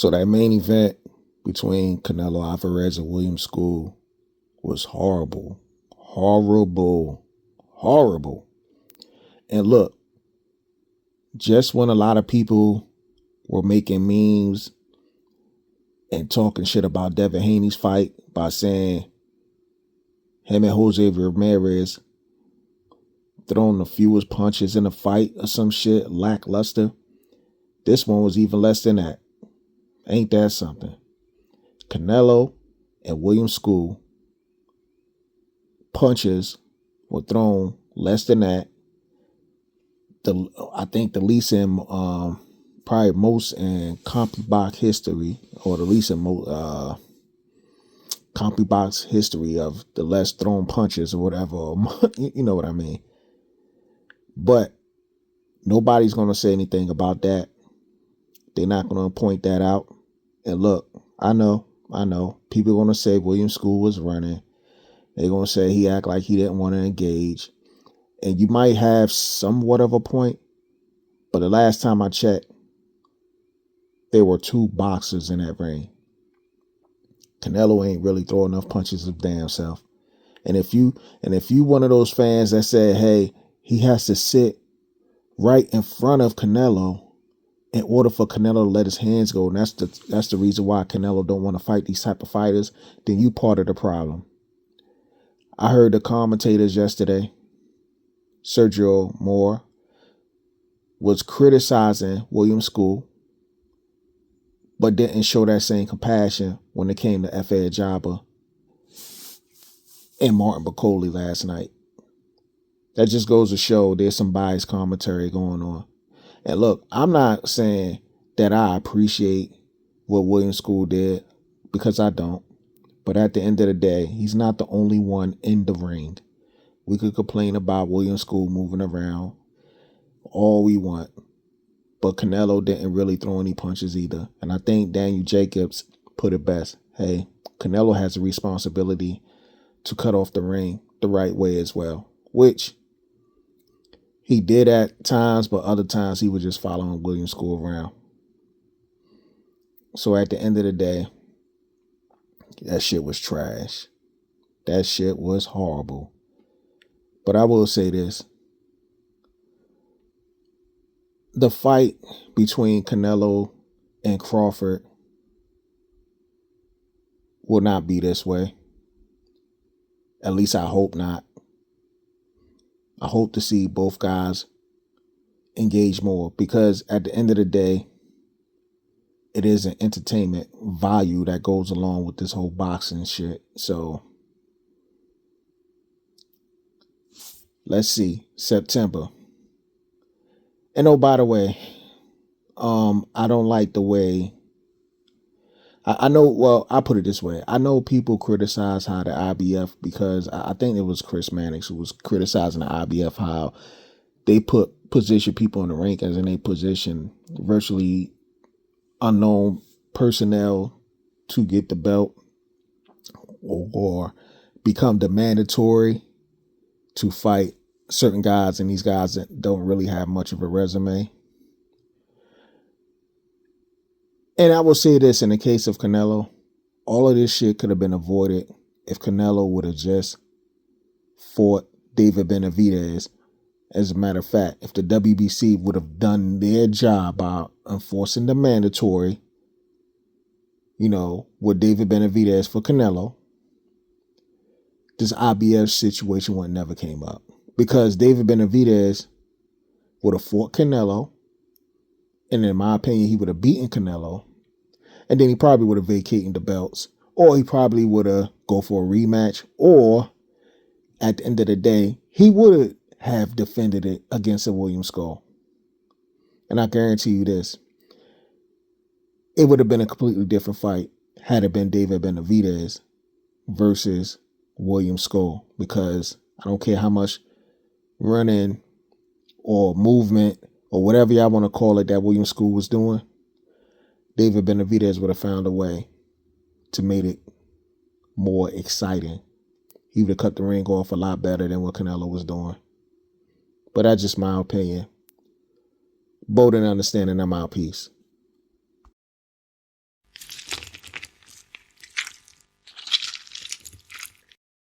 So that main event between Canelo Alvarez and William School was horrible. Horrible. Horrible. And look, just when a lot of people were making memes and talking shit about Devin Haney's fight by saying him and Jose Ramirez throwing the fewest punches in a fight or some shit, lackluster, this one was even less than that. Ain't that something? Canelo and William School punches were thrown less than that. I think the least in probably most in CompuBox history, or the least in CompuBox history of the less thrown punches or whatever. You know what I mean? But nobody's going to say anything about that. They're not going to point that out. And look, I know. People are going to say William School was running. They're going to say he act like he didn't want to engage. And you might have somewhat of a point. But the last time I checked, there were two boxers in that ring. Canelo ain't really throwing enough punches of damn self. And if you one of those fans that said, hey, he has to sit right in front of Canelo in order for Canelo to let his hands go, and that's the reason why Canelo don't want to fight these type of fighters, then you part of the problem. I heard the commentators yesterday, Sergio Moore, was criticizing William School, but didn't show that same compassion when it came to F.A. Ajaba and Martin Bacoli last night. That just goes to show there's some biased commentary going on. And look, I'm not saying that I appreciate what William School did, because I don't. But at the end of the day, he's not the only one in the ring. We could complain about William School moving around all we want. But Canelo didn't really throw any punches either. And I think Daniel Jacobs put it best. Hey, Canelo has a responsibility to cut off the ring the right way as well, which he did at times, but other times he was just following William School around. So at the end of the day, that shit was trash. That shit was horrible. But I will say this. The fight between Canelo and Crawford will not be this way. At least I hope not. I hope to see both guys engage more, because at the end of the day, it is an entertainment value that goes along with this whole boxing shit. So let's see, September. And oh, by the way, I don't like the way, I know, well, I put it this way. I know people criticize how the IBF, because I think it was Chris Mannix who was criticizing the IBF, how they position people in the rank as in a position virtually unknown personnel to get the belt, or become the mandatory to fight certain guys, and these guys that don't really have much of a resume. And I will say this, in the case of Canelo, all of this shit could have been avoided if Canelo would have just fought David Benavidez. As a matter of fact, if the WBC would have done their job by enforcing the mandatory, with David Benavidez for Canelo, this IBF situation would never came up. Because David Benavidez would have fought Canelo, and in my opinion, he would have beaten Canelo, and then he probably would have vacated the belts, or he probably would have go for a rematch, or at the end of the day, he would have defended it against a William School. And I guarantee you this, it would have been a completely different fight had it been David Benavidez versus William School, because I don't care how much running or movement or whatever y'all want to call it that William School was doing, David Benavidez would have found a way to make it more exciting. He would have cut the ring off a lot better than what Canelo was doing. But that's just my opinion. Bold and understanding, I'm out. Peace.